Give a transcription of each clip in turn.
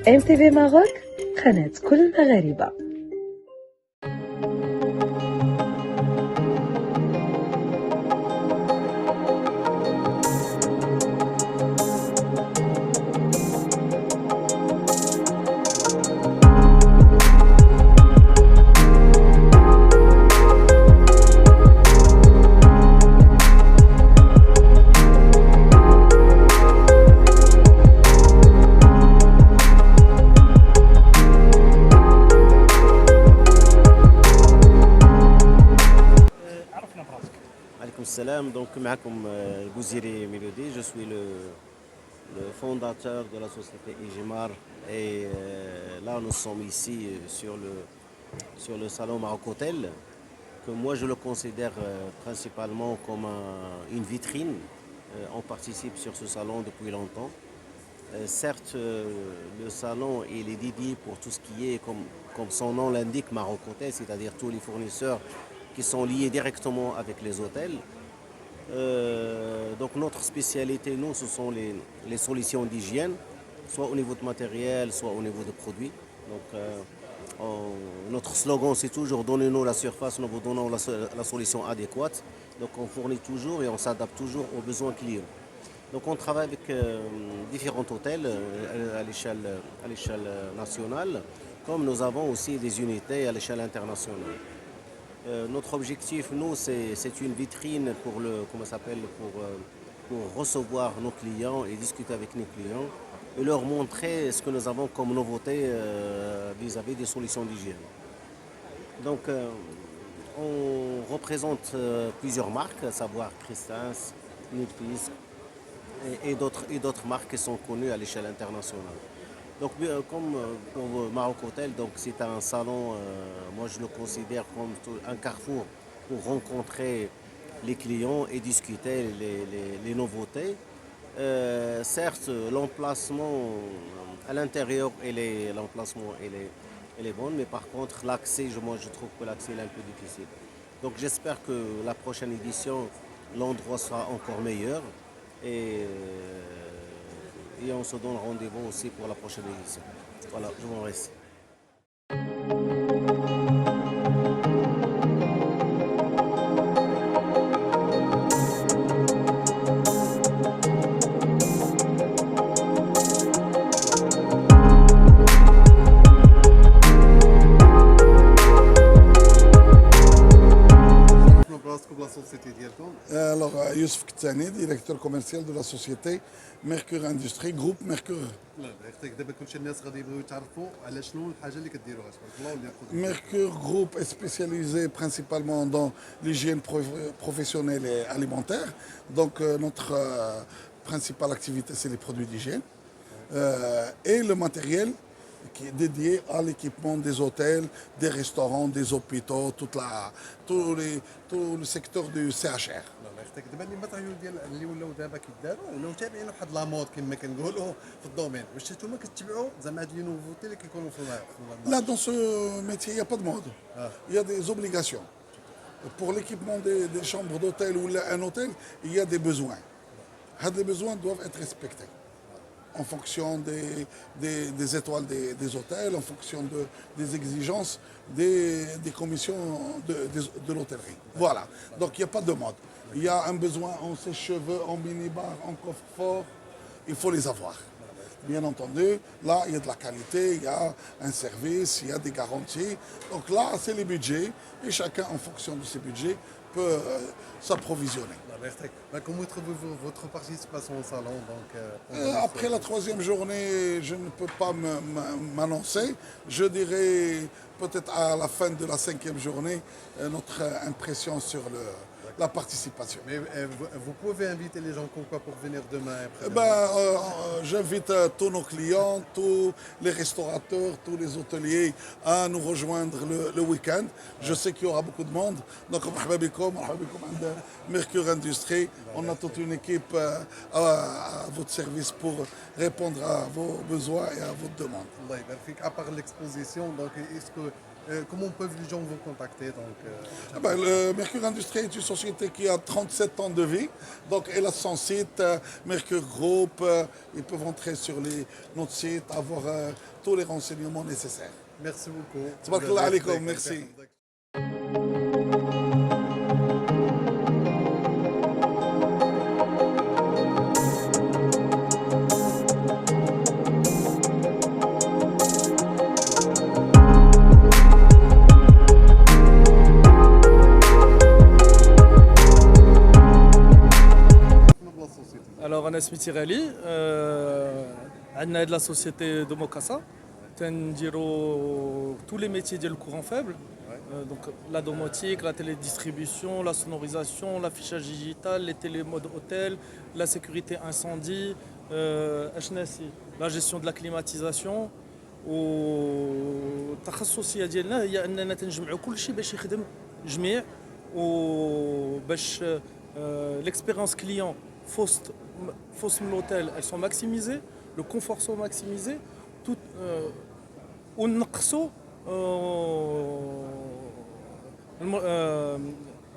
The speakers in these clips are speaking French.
MTV Maroc قناة كل المغاربة. Salam, donc Gouziri Mélodie, je suis le fondateur de la société Ijimar et là nous sommes ici sur le salon Maroc Hotel que moi je le considère principalement comme une vitrine. On participe sur ce salon depuis longtemps. Certes, le salon il est dédié pour tout ce qui est, comme son nom l'indique, Maroc Hotel, c'est-à-dire tous les fournisseurs qui sont liés directement avec les hôtels. Donc notre spécialité, nous, ce sont les solutions d'hygiène, soit au niveau de matériel, soit au niveau de produits. Donc notre slogan, c'est toujours donnez-nous la surface, nous vous donnons la solution adéquate. Donc on fournit toujours et on s'adapte toujours aux besoins clients. Donc on travaille avec différents hôtels à l'échelle nationale, comme nous avons aussi des unités à l'échelle internationale. Notre objectif, nous, c'est une vitrine pour recevoir nos clients et discuter avec nos clients et leur montrer ce que nous avons comme nouveauté vis-à-vis des solutions d'hygiène. Donc, on représente plusieurs marques, à savoir Christens, Nutfis et d'autres marques qui sont connues à l'échelle internationale. Donc, comme pour Maroc Hotel, donc c'est un salon, moi je le considère comme un carrefour pour rencontrer les clients et discuter les nouveautés. Certes, l'emplacement à l'intérieur, l'emplacement il est bon, mais par contre l'accès, moi je trouve que l'accès est un peu difficile. Donc j'espère que la prochaine édition, l'endroit sera encore meilleur. Et on se donne rendez-vous aussi pour la prochaine édition. Voilà, je vous remercie. Alors, Youssef Ktani, directeur commercial de la société Mercure Industrie, groupe Mercure. Mercure Group est spécialisé principalement dans l'hygiène professionnelle et alimentaire. Donc, notre principale activité, c'est les produits d'hygiène et le matériel qui est dédié à l'équipement des hôtels, des restaurants, des hôpitaux, tout le secteur du CHR. دابا الماتيريال ديال اللي ولاو دابا كيداروا ولاو تابعين واحد لا مود كما كنقولوا في الدومين واش نتوما كتبعوا زعما هاد لي نوفوتي اللي كيكونوا في Là, dans ce métier, il n'y a pas de mode. Il y a des obligations. Pour l'équipement des chambres d'hôtel ou un hôtel, il y a des besoins. Les besoins doivent être respectés en fonction des étoiles des hôtels, en fonction des exigences des commissions de l'hôtellerie. Voilà. Donc, il n'y a pas de mode. Il y a un besoin en sèche-cheveux, en minibar, en coffre-fort. Il faut les avoir. Bien entendu, là, il y a de la qualité, il y a un service, il y a des garanties. Donc là, c'est les budgets. Et chacun, en fonction de ses budgets, peut s'approvisionner. Comment trouvez-vous votre participation au salon Après la troisième journée, je ne peux pas m'annoncer. Je dirais peut-être à la fin de la cinquième journée, notre impression sur la participation. Mais vous pouvez inviter les gens pour venir demain j'invite tous nos clients, tous les restaurateurs, tous les hôteliers à nous rejoindre le week-end. Je sais qu'il y aura beaucoup de monde. Donc, Mercure Industrie, on a toute une équipe à votre service pour répondre à vos besoins et à vos demandes. À part l'exposition, donc est-ce que Comment peuvent les gens vous contacter donc, Le Mercure Industrie est une société qui a 37 ans de vie. Donc, elle a son site, Mercure Group. Ils peuvent entrer sur notre site, avoir tous les renseignements nécessaires. Merci beaucoup. Tabarakallah alaikum, merci. Alors, أنا سميتي غالي عندنا هاد لا سوسيتي دو موكاسا تنديرو tous les métiers ديال الكورون فaible donc la domotique, la télédistribution, la sonorisation, l'affichage digital, les télémodes hôtel, la sécurité incendie, la gestion de la climatisation. والتخصصيه ديالنا هي اننا تنجمعوا كل شيء باش يخدم جميع وباش l'expérience client fausses de l'hôtel, elles sont maximisées, le confort sont maximisés, tout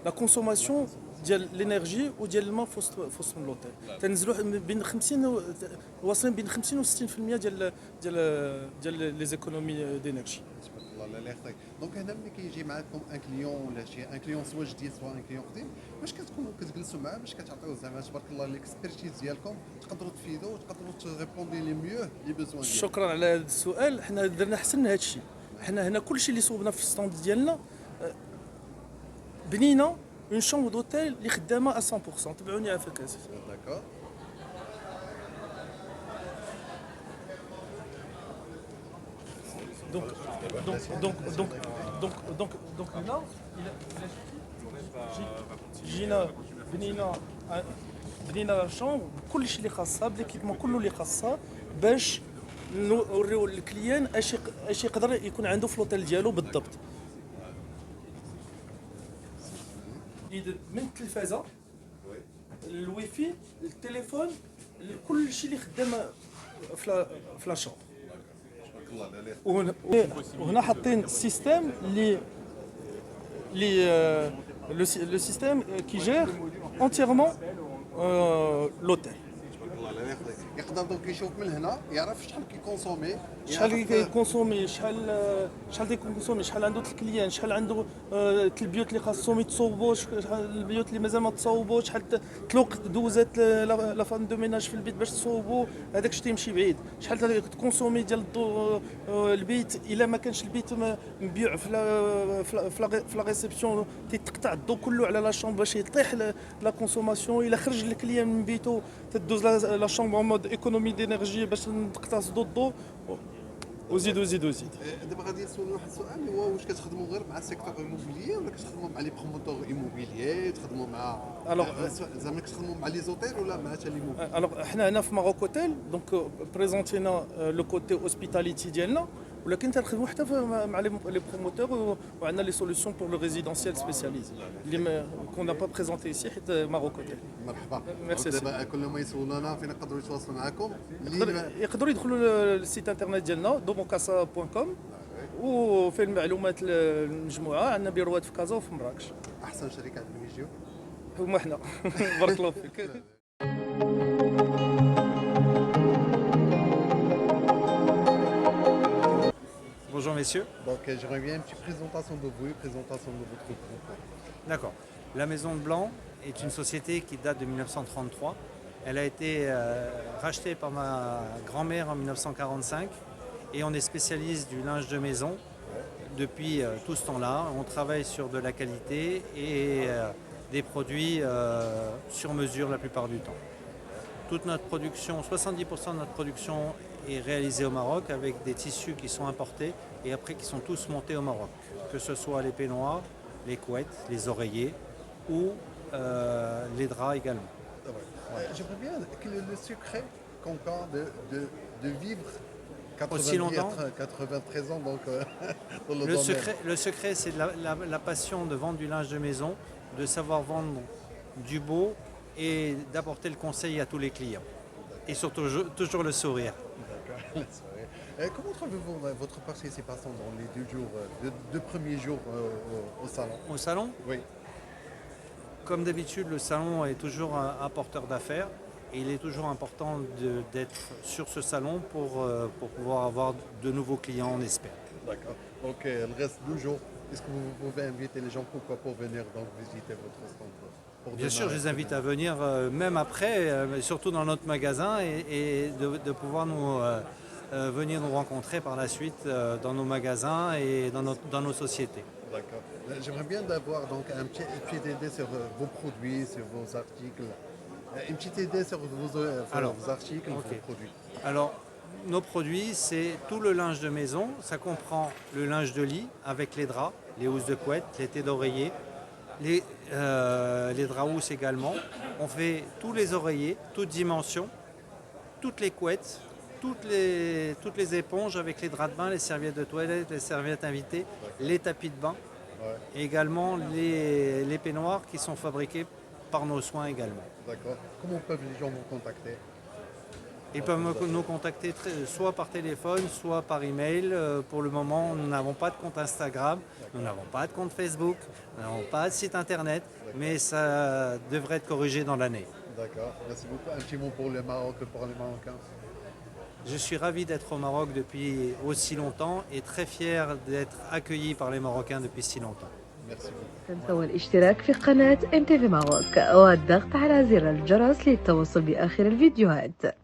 la consommation de l'énergie ou de l'élément fausse de l'hôtel. تنزلوا بين 50 واصلين بين 50 و 60% ديال les économies d'énergie. الله لا يخطيك. دونك هنا ملي كيجي معاكم ان كليون ولا شي ان كليون سواء جديد سواء ان كليون قديم، واش كتكونوا كتجلسوا معاه باش كتعطيوه زعما تبارك الله ليكسبيرتيز ديالكم تقدروا تفيدوا وتقدروا تريبوندي لي ميو لي بوزوان ديالو. شكرا على هذا السؤال. حنا درنا حسن هذا الشيء. حنا هنا كل شيء اللي صوبنا في الستاند ديالنا بنينا اون شامبر دوتيل اللي خدامه 100%. تبعوني عافاك اسف. داكور. Donc هنا جينا بنينا شامبر بكل شيء اللي خاصها باليكيبمون كله اللي خاصها باش نوريو للكليان اش يقدر يكون عنده في لوطيل ديالو بالضبط. من التلفازه الويفي التليفون كل شيء اللي خدام في لا شامبر. وهنا حاطين السيستم le système qui gère entièrement l'hôtel. يقدر دونك يشوف من هنا يعرف شحال كيكونسومي شحال كيكونسومي شحال كيكونسومي شحال عنده الكليان شحال عنده البيوت اللي خاصهم يتصوبوا شحال البيوت اللي مازال ما تصوبوش شحال تلوق دوزات لا فان دو ميناج في البيت باش تصوبوا هذاك الشيء تيمشي بعيد شحال تكونسومي ديال الضوء البيت الا ما كانش البيت مبيوع في لا ريسبسيون تيتقطع الضوء كله على لا شامبر باش يطيح لا كونسوماسيون الا خرج الكليان من بيتو تدوز لا شامبر en mode économie d'énergie باش نقتصدوا الضوء وزيد. دابا غادي نسولوا واحد السؤال اللي هو واش كتخدموا غير مع السيكتور ايموبيليي ولا كتخدموا مع لي بروموتور ايموبيليي تخدموا مع زعما كتخدموا مع لي زوتيل ولا مع حتى ليموبيليي؟ الوغ حنا هنا في ماروك اوتيل دونك بريزونتينا لو كوتي اوسبيتاليتي ديالنا ولكن تنخدموا حتى مع لي بروموتور وعندنا لي سوليسيون بور لو ريزيدونسيال سبيسياليزي اللي كون نا با بريزونتي ايسي حيت ماروك اوتيل. مرحبا. ميرسي. دابا كل ما يسولونا فين يقدروا يتواصلوا معكم؟ يقدروا يدخلوا للسيت انترنت ديالنا domocasa.com وفيه المعلومات المجموعه. عندنا بيروات في كازا وفي مراكش. احسن شركه عندهم يجيو هما حنا. بارك الله فيك. Bonjour messieurs. Donc j'aimerais bien une petite présentation de vous, une présentation de votre groupe. D'accord. La Maison Blanc est une société qui date de 1933. Elle a été rachetée par ma grand-mère en 1945 et on est spécialiste du linge de maison depuis tout ce temps-là. On travaille sur de la qualité et des produits sur mesure la plupart du temps. Toute notre production, 70% de notre production est réalisée au Maroc avec des tissus qui sont importés et après qui sont tous montés au Maroc. Que ce soit les peignoirs, les couettes, les oreillers ou les draps également. J'aimerais bien quel est le secret qu'encore de vivre aussi longtemps 93 ans donc dans le domaine. Le secret c'est la passion de vendre du linge de maison, de savoir vendre du beau et d'apporter le conseil à tous les clients. Et surtout toujours le sourire. D'accord, le sourire. Comment trouvez-vous votre participation dans les 2 jours, deux premiers jours au salon? Au salon, Oui. comme d'habitude, le salon est toujours un porteur d'affaires. Et il est toujours important d'être sur ce salon pour pouvoir avoir de nouveaux clients, on espère. D'accord. Donc, il reste 2 jours. Est-ce que vous pouvez inviter les gens, pourquoi, pour venir donc visiter votre stand pour Bien sûr, je demain, les invite à demain? venir même après, mais surtout dans notre magasin et de pouvoir venir nous rencontrer par la suite dans nos magasins et dans nos sociétés. D'accord. J'aimerais bien d'avoir donc une petite idée sur vos produits, sur vos articles. Une petite idée sur vos articles, ok. vos produits. Alors, nos produits, c'est tout le linge de maison. Ça comprend le linge de lit avec les draps, les housses de couette, les têtes d'oreiller, les draps housses également. On fait tous les oreillers, toutes dimensions, toutes les couettes, toutes les éponges avec les draps de bain, les serviettes de toilette, les serviettes invitées, les tapis de bain, Ouais. et également les peignoirs qui sont fabriqués par nos soins également. D'accord. Comment peuvent les gens vous contacter? Ils peuvent nous contacter soit par téléphone, soit par email. Pour le moment, nous n'avons pas de compte Instagram, nous n'avons pas de compte Facebook, nous n'avons pas de site internet, mais ça devrait être corrigé dans l'année. D'accord. Merci beaucoup. Un petit mot pour le Maroc, pour les Marocains. Je suis ravi d'être au Maroc depuis aussi longtemps et très fier d'être accueilli par les Marocains depuis si longtemps. Merci beaucoup. تنسوا الاشتراك في قناة MTV ماروك والضغط على زر الجرس للتوصل بآخر الفيديوهات.